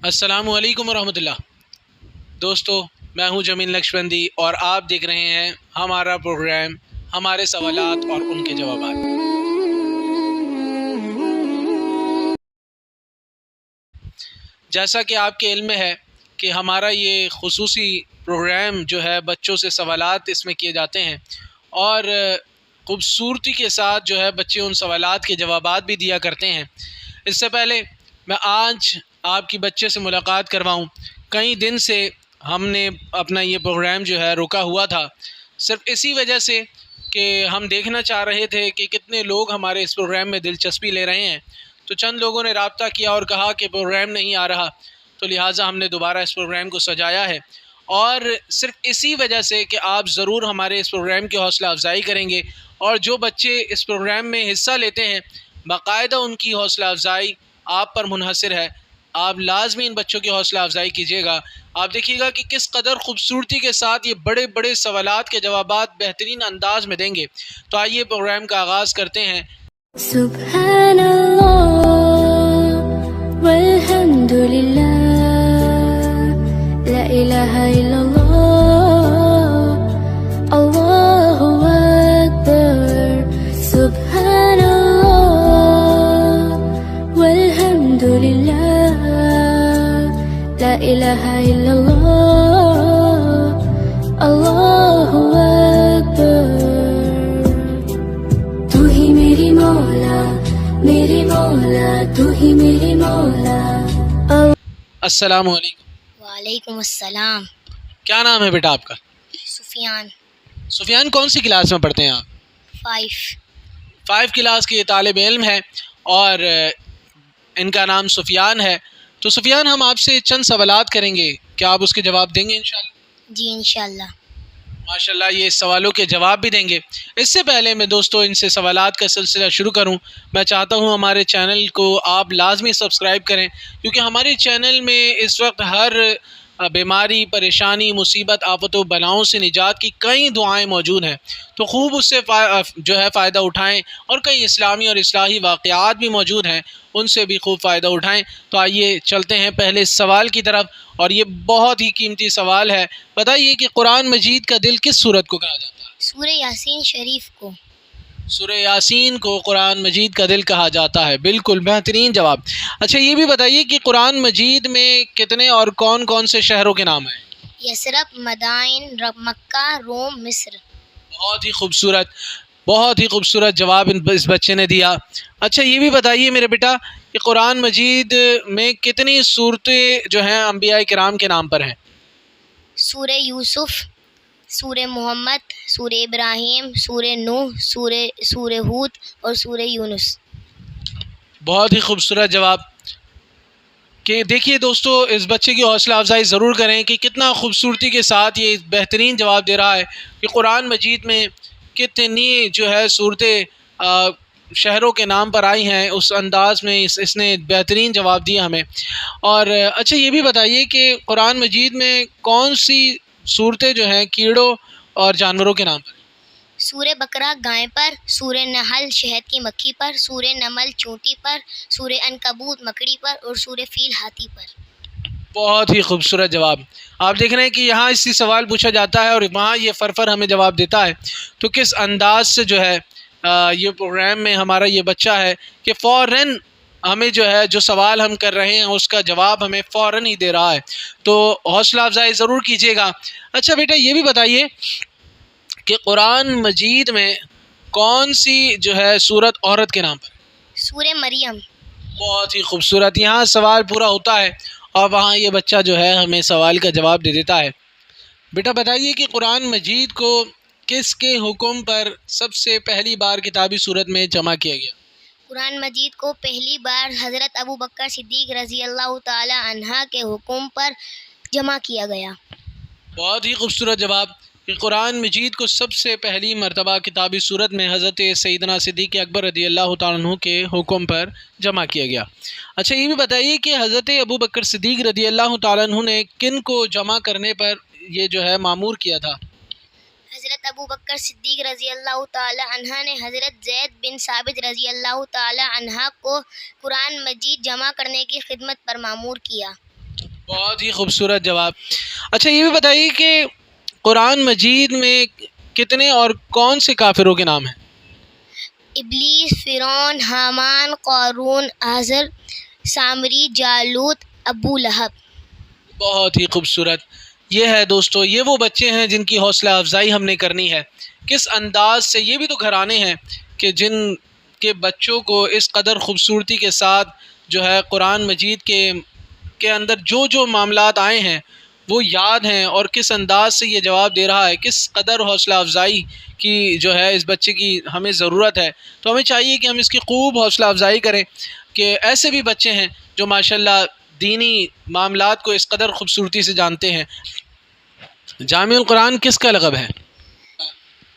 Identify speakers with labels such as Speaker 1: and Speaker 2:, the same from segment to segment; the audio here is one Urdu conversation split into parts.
Speaker 1: السلام علیکم ورحمۃ اللہ دوستو، میں ہوں جمیل نقشبندی اور آپ دیکھ رہے ہیں ہمارا پروگرام ہمارے سوالات اور ان کے جوابات۔ جیسا کہ آپ کے علم میں ہے کہ ہمارا یہ خصوصی پروگرام جو ہے بچوں سے سوالات اس میں کیے جاتے ہیں اور خوبصورتی کے ساتھ جو ہے بچے ان سوالات کے جوابات بھی دیا کرتے ہیں۔ اس سے پہلے میں آج آپ کی بچے سے ملاقات کرواؤں، کئی دن سے ہم نے اپنا یہ پروگرام جو ہے روکا ہوا تھا، صرف اسی وجہ سے کہ ہم دیکھنا چاہ رہے تھے کہ کتنے لوگ ہمارے اس پروگرام میں دلچسپی لے رہے ہیں۔ تو چند لوگوں نے رابطہ کیا اور کہا کہ پروگرام نہیں آ رہا، تو لہٰذا ہم نے دوبارہ اس پروگرام کو سجایا ہے، اور صرف اسی وجہ سے کہ آپ ضرور ہمارے اس پروگرام کی حوصلہ افزائی کریں گے، اور جو بچے اس پروگرام میں حصہ لیتے ہیں باقاعدہ ان کی حوصلہ افزائی آپ پر منحصر ہے۔ آپ لازمی ان بچوں کی حوصلہ افزائی کیجیے گا۔ آپ دیکھیے گا کہ کس قدر خوبصورتی کے ساتھ یہ بڑے بڑے سوالات کے جوابات بہترین انداز میں دیں گے۔ تو آئیے پروگرام کا آغاز کرتے ہیں۔
Speaker 2: سبحان اللہ والحمد للہ لا الہ الا اللہ اللہ اکبر سبحان اللہ والحمد للہ لا الہ الا اللہ اللہ اکبر تو ہی میری مولا میری مولا تو ہی میری مولا۔
Speaker 1: السلام علیکم۔
Speaker 3: وعلیکم السلام۔
Speaker 1: کیا نام ہے بیٹا آپ کا؟
Speaker 3: سفیان۔
Speaker 1: سفیان کون سی کلاس میں پڑھتے ہیں آپ؟ 5 کلاس کے یہ طالب علم ہے اور ان کا نام سفیان ہے۔ تو سفیان، ہم آپ سے چند سوالات کریں گے، کیا آپ اس کے جواب دیں گے انشاءاللہ؟
Speaker 3: جی انشاءاللہ۔
Speaker 1: ماشاءاللہ، یہ سوالوں کے جواب بھی دیں گے۔ اس سے پہلے میں دوستو ان سے سوالات کا سلسلہ شروع کروں، میں چاہتا ہوں ہمارے چینل کو آپ لازمی سبسکرائب کریں، کیونکہ ہمارے چینل میں اس وقت ہر بیماری، پریشانی، مصیبت، آفت و بلاؤں سے نجات کی کئی دعائیں موجود ہیں، تو خوب اس سے جو ہے فائدہ اٹھائیں، اور کئی اسلامی اور اصلاحی واقعات بھی موجود ہیں، ان سے بھی خوب فائدہ اٹھائیں۔ تو آئیے چلتے ہیں پہلے سوال کی طرف، اور یہ بہت ہی قیمتی سوال ہے۔ بتائیے کہ قرآن مجید کا دل کس سورت کو کہا جاتا ہے؟
Speaker 3: سورہ یاسین شریف کو۔
Speaker 1: سورہ یاسین کو قرآن مجید کا دل کہا جاتا ہے، بالکل بہترین جواب۔ اچھا، یہ بھی بتائیے کہ قرآن مجید میں کتنے اور کون کون سے شہروں کے نام ہیں؟
Speaker 3: یثرب، مدائن، مکہ، روم، مصر۔
Speaker 1: بہت ہی خوبصورت، بہت ہی خوبصورت جواب اس بچے نے دیا۔ اچھا، یہ بھی بتائیے میرے بیٹا کہ قرآن مجید میں کتنی صورتیں جو ہیں انبیاء کرام کے نام پر ہیں؟
Speaker 3: سورہ یوسف، سورہ محمد، سورہ ابراہیم، سورہ نوح، سورہ ہود اور سورہ یونس۔
Speaker 1: بہت ہی خوبصورت جواب۔ کہ دیکھیے دوستو، اس بچے کی حوصلہ افزائی ضرور کریں کہ کتنا خوبصورتی کے ساتھ یہ بہترین جواب دے رہا ہے کہ قرآن مجید میں کتنی جو ہے صورتیں شہروں کے نام پر آئی ہیں، اس انداز میں اس نے بہترین جواب دیا ہمیں۔ اور اچھا، یہ بھی بتائیے کہ قرآن مجید میں کون سی صورتیں جو ہیں کیڑوں اور جانوروں کے نام پر؟
Speaker 3: سورہ بقرہ گائے پر، سورہ نحل شہد کی مکھی پر، سورہ نمل چونٹی پر، سورہ عنکبوت مکڑی پر اور سورہ فیل ہاتھی پر۔
Speaker 1: بہت ہی خوبصورت جواب۔ آپ دیکھ رہے ہیں کہ یہاں اسی سوال پوچھا جاتا ہے اور وہاں یہ فرفر ہمیں جواب دیتا ہے، تو کس انداز سے جو ہے یہ پروگرام میں ہمارا یہ بچہ ہے کہ فوراً ہمیں جو ہے جو سوال ہم کر رہے ہیں اس کا جواب ہمیں فوراً ہی دے رہا ہے، تو حوصلہ افزائی ضرور کیجیے گا۔ اچھا بیٹا، یہ بھی بتائیے کہ قرآن مجید میں کون سی جو ہے سورت عورت کے نام پر؟
Speaker 3: سورہ مریم۔
Speaker 1: بہت ہی خوبصورت۔ یہاں سوال پورا ہوتا ہے اور وہاں یہ بچہ جو ہے ہمیں سوال کا جواب دے دیتا ہے۔ بیٹا بتائیے کہ قرآن مجید کو کس کے حکم پر سب سے پہلی بار کتابی صورت میں جمع کیا گیا؟
Speaker 3: قرآن مجید کو پہلی بار حضرت ابو بکر صدیق رضی اللہ تعالی عنہ کے حکم پر جمع کیا گیا۔
Speaker 1: بہت ہی خوبصورت جواب کہ قرآن مجید کو سب سے پہلی مرتبہ کتابی صورت میں حضرت سیدنا صدیق اکبر رضی اللہ تعالیٰ عنہ کے حکم پر جمع کیا گیا۔ اچھا، یہ بھی بتائیے کہ حضرت ابو بکر صدیق رضی اللہ تعالیٰ عنہ نے کن کو جمع کرنے پر یہ جو ہے مامور کیا تھا؟
Speaker 3: حضرت ابو بکر صدیق رضی اللہ تعالی عنہ نے حضرت زید بن ثابت رضی اللہ تعالی عنہ کو قرآن مجید جمع کرنے کی خدمت پر مامور کیا۔
Speaker 1: بہت ہی خوبصورت جواب. اچھا یہ بھی بتائیے کہ قرآن مجید میں کتنے اور کون سے کافروں کے نام ہیں؟
Speaker 3: ابلیس، فرعون، حامان، قارون، آزر، سامری، جالوت، ابو لہب.
Speaker 1: بہت ہی خوبصورت. یہ ہے دوستو، یہ وہ بچے ہیں جن کی حوصلہ افزائی ہم نے کرنی ہے. کس انداز سے، یہ بھی تو گھرانے ہیں کہ جن کے بچوں کو اس قدر خوبصورتی کے ساتھ جو ہے قرآن مجید کے اندر جو جو معاملات آئے ہیں وہ یاد ہیں، اور کس انداز سے یہ جواب دے رہا ہے، کس قدر حوصلہ افزائی کی جو ہے اس بچے کی ہمیں ضرورت ہے. تو ہمیں چاہیے کہ ہم اس کی خوب حوصلہ افزائی کریں کہ ایسے بھی بچے ہیں جو ماشاءاللہ دینی معاملات کو اس قدر خوبصورتی سے جانتے ہیں. جامع القرآن کس کا لقب ہے؟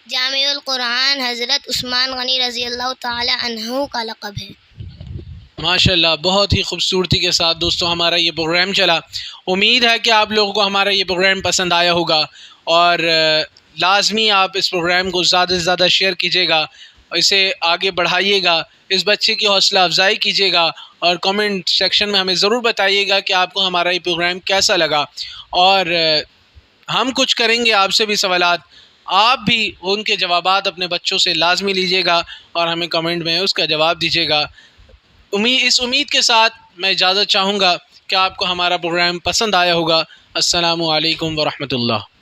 Speaker 3: جامع القرآن حضرت عثمان غنی رضی اللہ تعالی عنہ کا لقب ہے.
Speaker 1: ماشاءاللہ بہت ہی خوبصورتی کے ساتھ دوستوں ہمارا یہ پروگرام چلا. امید ہے کہ آپ لوگوں کو ہمارا یہ پروگرام پسند آیا ہوگا، اور لازمی آپ اس پروگرام کو زیادہ سے زیادہ شیئر کیجیے گا، اسے آگے بڑھائیے گا، اس بچے کی حوصلہ افزائی کیجیے گا، اور کامنٹ سیکشن میں ہمیں ضرور بتائیے گا کہ آپ کو ہمارا یہ پروگرام کیسا لگا. اور ہم کچھ کریں گے آپ سے بھی سوالات، آپ بھی ان کے جوابات اپنے بچوں سے لازمی لیجیے گا اور ہمیں کمنٹ میں اس کا جواب دیجیے گا. اس امید کے ساتھ میں اجازت چاہوں گا کہ آپ کو ہمارا پروگرام پسند آیا ہوگا. السلام علیکم ورحمۃ اللہ.